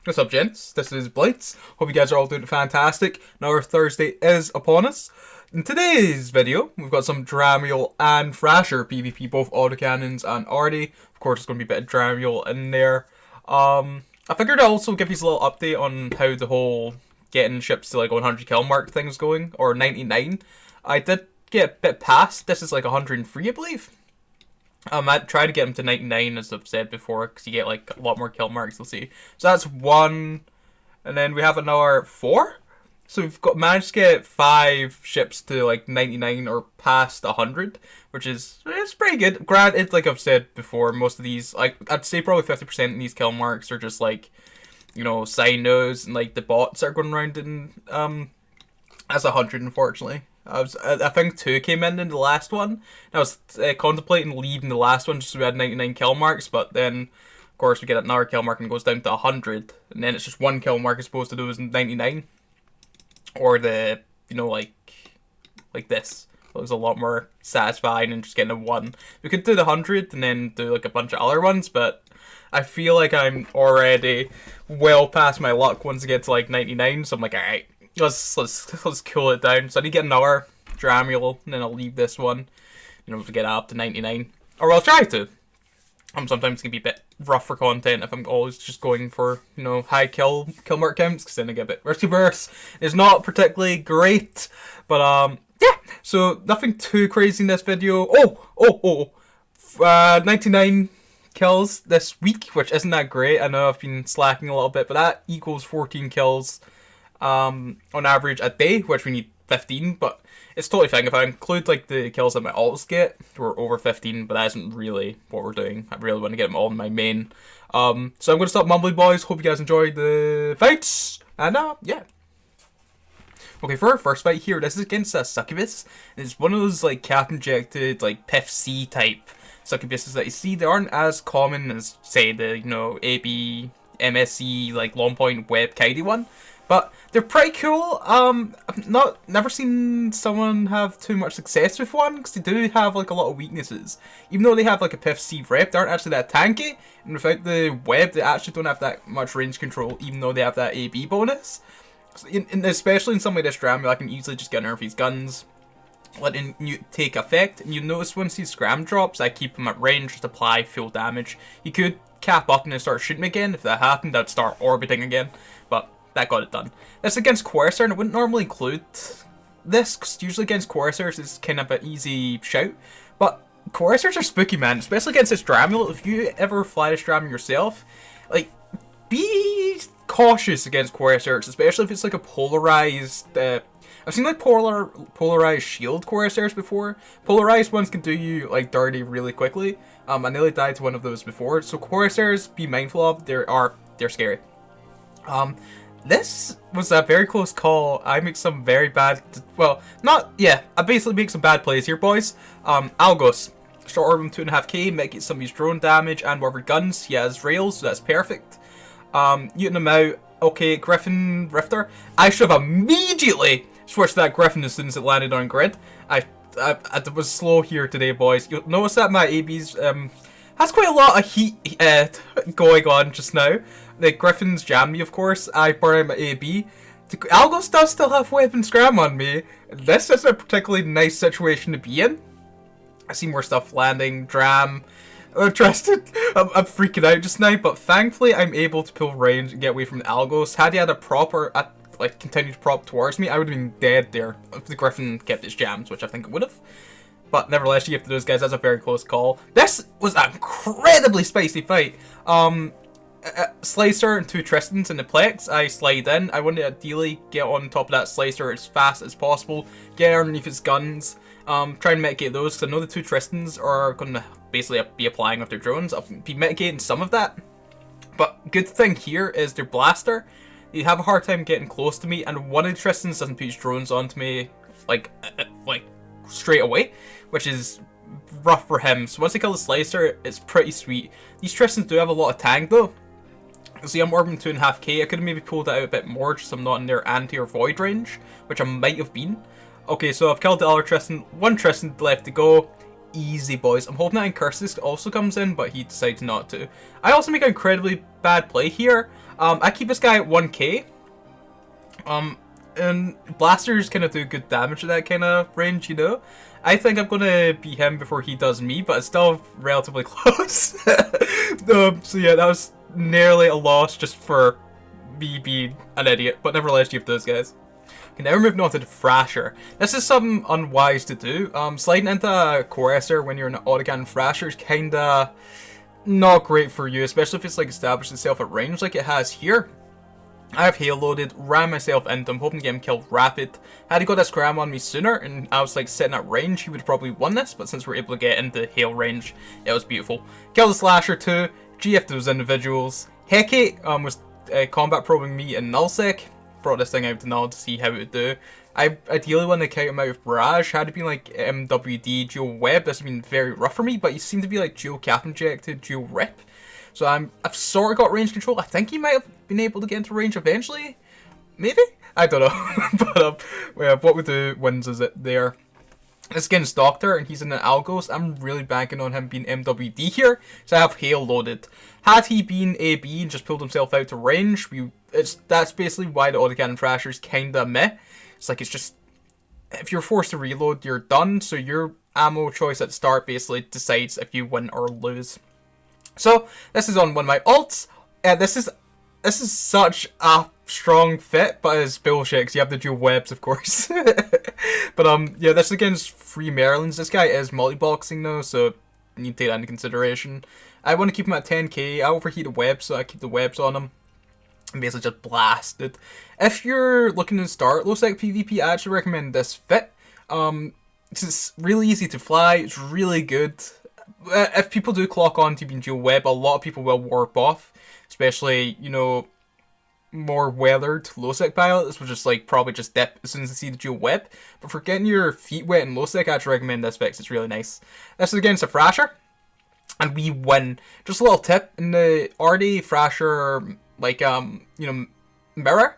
What's up, gents? This is Blights. Hope you guys are all doing fantastic. Now our Thursday is upon us. In today's video, we've got some Dramiel and Thrasher PvP, both autocannons and arty. Of course, there's going to be a bit of Dramiel in there. I figured I'd also give you a little update on how the whole getting ships to like 100 kill mark thing's going, or 99. I did get a bit past. This is like 103, I believe. I tried to get him to 99, as I've said before, because you get like a lot more kill marks, you'll see. So that's one, and then we have another 4. So we've managed to get 5 ships to like 99 or past 100, which is it's pretty good. Granted, like I've said before, most of these, like I'd say probably 50% of these kill marks are just like, you know, sinos and like the bots are going around in as 100, unfortunately. I think 2 came in the last one. I was contemplating leaving the last one just so we had 99 kill marks, but then, of course, we get another kill mark and it goes down to 100, and then it's just 1 kill mark as opposed to those 99. Or the, you know, like this. It was a lot more satisfying than just getting a 1. We could do the 100 and then do like a bunch of other ones, but I feel like I'm already well past my luck once I get to like 99, so I'm like, alright. Let's cool it down. So I need to get another Dramiel, and then I'll leave this one, you know, to get up to 99. Or I'll try to. Sometimes it can be a bit rough for content if I'm always just going for, you know, high kill mark counts, because then I get a bit risk-averse. It's not particularly great, but yeah. So nothing too crazy in this video. 99 kills this week, which isn't that great. I know I've been slacking a little bit, but that equals 14 kills. On average a day, which we need 15, but it's totally fine. If I include like the kills that my alts get, we're over 15, but that isn't really what we're doing. I really want to get them all in my main. So I'm going to stop mumbling, boys. Hope you guys enjoyed the fights, and yeah. Okay, for our first fight here, this is against a Succubus. It's one of those like cap-injected, like PIF-C type Succubuses that you see. They aren't as common as, say, the, you know, AB, MSC, like long point web kidy one. But they're pretty cool. I've never seen someone have too much success with one, because they do have like a lot of weaknesses. Even though they have like a PIF-C rep, they aren't actually that tanky, and without the web, they actually don't have that much range control, even though they have that AB bonus. So especially in something like this Dramiel, I can easily just get nerf these guns, letting you take effect. And you notice once these scram drops, I keep them at range, just apply full damage. You could cap up and then start shooting again. If that happened, I'd start orbiting again, but that got it done. This against Coercer, and I wouldn't normally include this, because usually against Coercers is kind of an easy shout. But Coercers are spooky, man, especially against this Dramiel. If you ever fly this Dramiel yourself, like, be cautious against Coercers, especially if it's like a polarized... I've seen like polarized shield Coercers before. Polarized ones can do you like dirty really quickly. I nearly died to one of those before. So Coercers, be mindful of. They're scary. This was a very close call. I make some very bad, well, I basically make some bad plays here, boys. Algos, short orb him 2.5k, mitigate some of his drone damage and whatever guns. He has rails, so that's perfect. Muting him out. Okay, Griffin Rifter. I should have immediately switched that Griffin as soon as it landed on grid. I was slow here today, boys. You'll notice that my AB's, has quite a lot of heat going on just now. The Griffins jammed me, of course. I burned my AB. The Algos does still have weapon scram on me. This is a particularly nice situation to be in. I see more stuff landing. Dram. I'm freaking out just now, but thankfully I'm able to pull range and get away from the Algos. Had he had a proper, like, continued prop towards me, I would have been dead there if the Griffin kept its jams, which I think it would have. But nevertheless, you give to those guys. That's a very close call. This was an incredibly spicy fight. Slicer and 2 Tristans in the Plex. I slide in. I want to ideally get on top of that Slicer as fast as possible. Get underneath his guns. Try and mitigate those, because I know the 2 Tristans are going to basically be applying with their drones. I'll be mitigating some of that. But good thing here is their blaster. You have a hard time getting close to me, and one of the Tristans doesn't put his drones onto me like straight away, which is rough for him. So once I kill the Slicer, it's pretty sweet. These Tristans do have a lot of tang though. See, I'm orbing 2.5k. I could have maybe pulled that out a bit more, just so I'm not in their anti or void range, which I might have been. Okay, so I've killed the other Tristan. 1 Tristan left to go. easy, boys. I'm hoping that Incursus also comes in, but he decides not to. I also make an incredibly bad play here. I keep this guy at 1k. And blasters kind of do good damage at that kind of range, you know? I think I'm going to beat him before he does me, but it's still relatively close. So yeah, that was nearly a loss just for me being an idiot, but nevertheless, you have those guys. Okay, now we're moving on to the Thrasher. This is something unwise to do. Sliding into a Coercer when you're in an autocannon Thrasher is kinda not great for you, especially if it's like established itself at range like it has here. I have hail loaded, ran myself into him, hoping to get him killed rapid. Had he got a scram on me sooner and I was like sitting at range, he would have probably won this, but since we're able to get into hail range, it was beautiful. Kill the Slasher too, GF those individuals. Hecate was combat probing me in nullsec. Brought this thing out to null to see how it would do. I ideally want to count him out with Barrage. Had it been like MWD, dual web, this would have been very rough for me, but he seemed to be like dual cap injected, dual rip. So I've sort of got range control. I think he might have been able to get into range eventually. Maybe? I don't know. But yeah, what we do wins is it there. This against Doctor, and he's in an Algos. I'm really banking on him being MWD here, so I have hail loaded. Had he been AB and just pulled himself out to range, that's basically why the autocannon Thrasher's kinda meh. It's like, it's just, if you're forced to reload, you're done, so your ammo choice at the start basically decides if you win or lose. So, this is on one of my ults. This is such a strong fit, but it's bullshit because you have the dual webs, of course. But yeah, this is against 3 Merlins. This guy is multi-boxing though, so you need to take that into consideration. I want to keep him at 10k. I overheat the webs, so I keep the webs on him. And basically just blasted. If you're looking to start low-sec PvP, I actually recommend this fit. It's really easy to fly. It's really good. If people do clock on to being dual web, a lot of people will warp off, especially, you know, more weathered low-sec pilots will just like probably just dip as soon as they see the dual web. But for getting your feet wet in low-sec, I'd recommend this fix. It's really nice. This is against a Thrasher, and we win. Just a little tip, in the RD Thrasher, like, you know, mirror,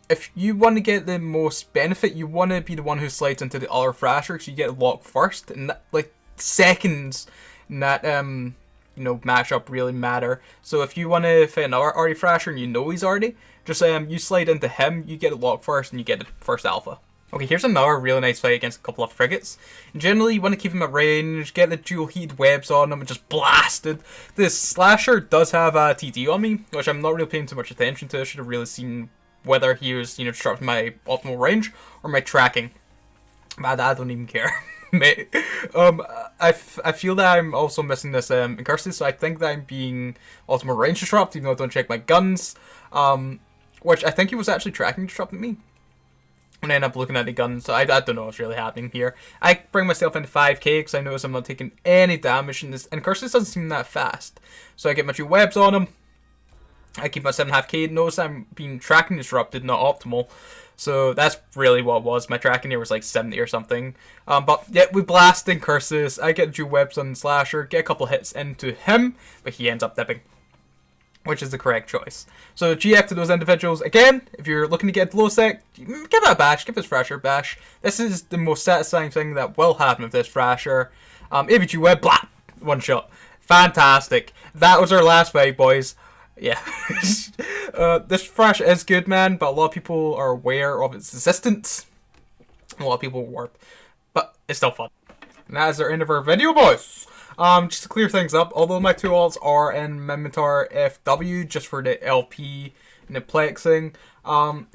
if you want to get the most benefit, you want to be the one who slides into the other Thrasher, so you get locked first, and that, like, seconds in that, you know, matchup really matter. So if you want to fight another RD Thrasher and you know he's already, just you slide into him, you get it locked first, and you get the first alpha. Okay, here's another really nice fight against a couple of frigates. And generally, you want to keep him at range, get the dual heat webs on him, and just blasted. This Slasher does have a TD on me, which I'm not really paying too much attention to. I should have really seen whether he was, you know, disrupting my optimal range or my tracking. Man, I don't even care. Mate. I feel that I'm also missing this Incursus, so I think that I'm being ultimate range disrupt, even though I don't check my guns. Which I think he was actually tracking disrupting me. And I end up looking at the guns, so I don't know what's really happening here. I bring myself into 5k because I notice I'm not taking any damage, and this Incursus doesn't seem that fast. So I get my 2 webs on him. I keep my 7.5k. Notice I'm being tracking disrupted, not optimal. So that's really what it was. My tracking here was like 70 or something. But yeah, we blast Incursus. I get 2 webs on Slasher, get a couple hits into him, but he ends up dipping, which is the correct choice. So GF to those individuals. Again, if you're looking to get low sec, give it a bash. Give this Thrasher a bash. This is the most satisfying thing that will happen with this Thrasher. AVG web, blah, one shot. Fantastic. That was our last fight, boys. Yeah. This Thrasher is good, man, but a lot of people are aware of its existence. A lot of people warp. But it's still fun. And that is our end of our video, boys. Just to clear things up, although my 2 alts are in Mimitar FW, just for the LP and the plexing,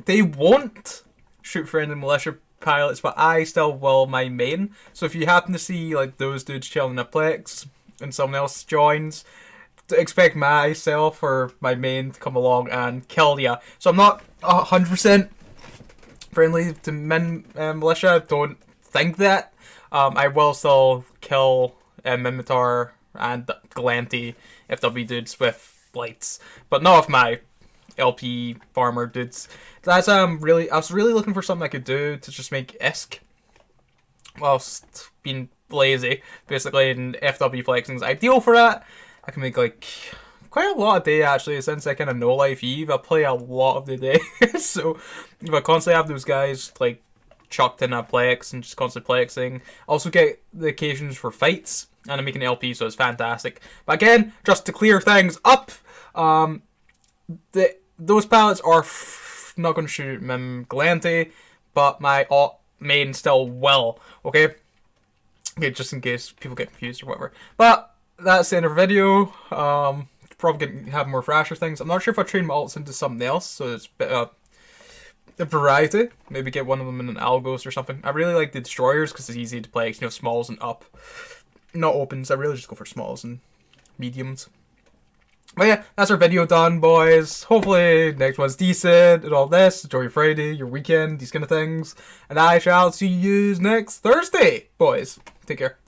they won't shoot for any militia pilots, but I still will my main. So if you happen to see like those dudes chilling in the plex and someone else joins, to expect myself or my main to come along and kill ya. So I'm not 100% friendly to militia, don't think that. I will still kill Mimitar and Galanti FW dudes with blights, but not with my LP farmer dudes. That's I was really looking for something I could do to just make ISK whilst being lazy, basically, and FW flexing is ideal for that. I can make like quite a lot a day actually, since I kind of know Life Eve. I play a lot of the day, so if I constantly have those guys like chucked in a Plex and just constantly Plexing. Also get the occasions for fights, and I'm making an LP, so it's fantastic. But again, just to clear things up, those pallets are not going to shoot Glante, but my main still will, okay? Okay, just in case people get confused or whatever. But that's the end of the video. Probably gonna have more Thrasher things. I'm not sure if I train my alts into something else, so it's a bit a variety. Maybe get one of them in an Algos or something. I really like the Destroyers because it's easy to play, smalls and up. Not opens, I really just go for smalls and mediums. But yeah, that's our video done, boys. Hopefully next one's decent and all this. Enjoy your Friday, your weekend, these kind of things. And I shall see you next Thursday, boys. Take care.